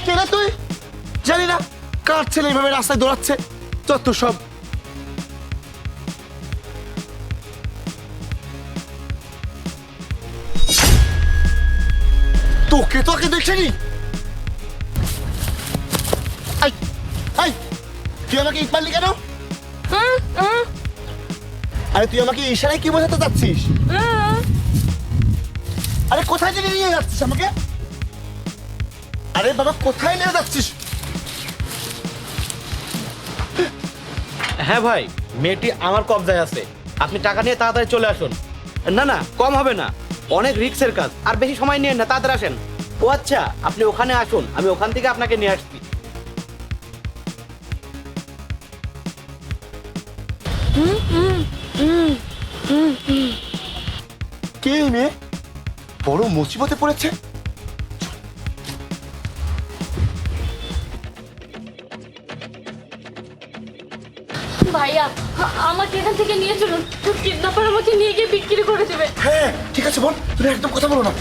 কে রে তুই? জানি না কার ছেলে এইভাবে রাস্তায় দৌড়াচ্ছে। যত সব। তোকে তোকে দেখেনি? আই আই, তুই আমাকে ইট মারলি কেন? আরে তুই আমাকে ইশারায় কি বোঝাতে চাচ্ছিস? আরে কোথায় নিয়ে যাচ্ছিস আমাকে? আরে বাবা কোথায় নিয়ে যাচ্ছিস? হ্যাঁ ভাই, মেয়েটি আমার কবজায় আছে। আপনি টাকা নিয়ে তাড়াতাড়ি চলে আসুন। না না, কম হবে না, অনেক রিস্কের কাজ। আর বেশি সময় নিয়ে না, তাড়াতাড়ি আসেন। ও আচ্ছা, আপনি ওখানে আসুন, আমি ওখান থেকে আপনাকে নিয়ে আসছি। কে এই মেয়ে? বড় মুসিবতে পড়েছে। ভাইয়া আমাকে এখান থেকে নিয়ে চলুন, কিডন্যাপার আমাকে নিয়ে গিয়ে বিক্রি করে দেবে। হ্যাঁ ঠিক আছে বল, তুমি একদম কথা বলো না।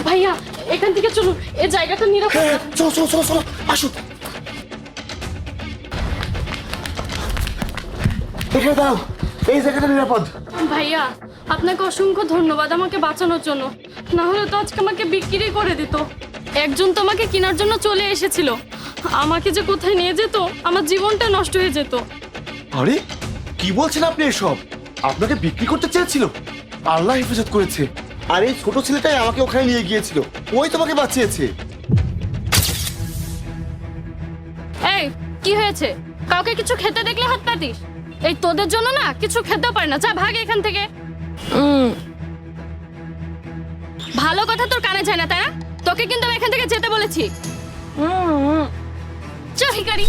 ভাইয়া এখান থেকে চলুন, এই জায়গাটা নিরাপদ। হ্যাঁ চলো চলো চলো চলো, আসো। এখানে দাও, এই জায়গাটা নিরাপদ। ভাইয়া আপনাকে অসংখ্য ধন্যবাদ আমাকে বাঁচানোর জন্য, না হলে তো আজকে আমাকে বিক্রি করে দিত। একজন তো আমাকে কেনার জন্য চলে এসেছিল, আমাকে যে কোথায় নিয়ে যেত, আমার জীবনটা নষ্ট হয়ে যেত। আরে কি বলছেন আপনি এসব? আপনাকে বিক্রি করতে চেয়েছিল? আল্লাহ হেফাজত করেছে। আর এই ছোট ছেলেটাই আমাকে ওখানে নিয়ে গিয়েছিল, ওই তোমাকে বাঁচিয়েছে। এই কি হয়েছে? কাউকে কিছু খেতে দেখলে হাত পাতিস? এই তোদের জন্য না কিছু খেতেও পারে না, যা ভাগ এখান থেকে। ভালো কথা তোর কানে যায় না তাই না? তোকে কিন্তু আমি এখান থেকে যেতে বলেছি। চল ভিখারি।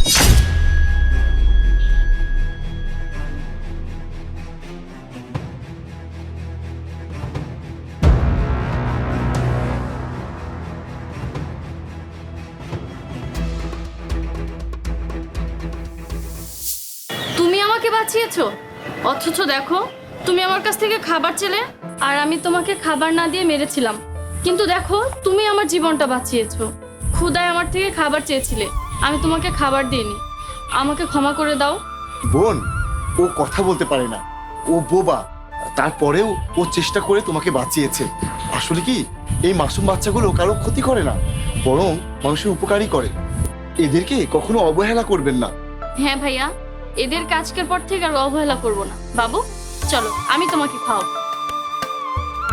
তুমি আমাকে বাঁচিয়েছো, অথচ দেখো তুমি আমার কাছ থেকে খাবার চেলে আর আমি তোমাকে খাবার না দিয়ে মেরেছিলাম। কিন্তু দেখো তুমি আমার জীবনটা বাঁচিয়েছো। ক্ষুধায় আমার থেকে খাবার চেয়েছিলে, আমি তোমাকে খাবার দিইনি। আমাকে ক্ষমা করে দাও। বোন, ও কথা বলতে পারে না, ও বোবা। তারপরেও ও চেষ্টা করে তোমাকে বাঁচিয়েছে। আসলে কি এই মাসুম বাচ্চাগুলো কারো ক্ষতি করে না, বরং মানুষের উপকারই করে। এদেরকে কখনো অবহেলা করবেন না। হ্যাঁ ভাইয়া, এদের কাজকের পর থেকে আর অবহেলা করবো না। বাবু চলো, আমি তোমাকে খাওয়াবো।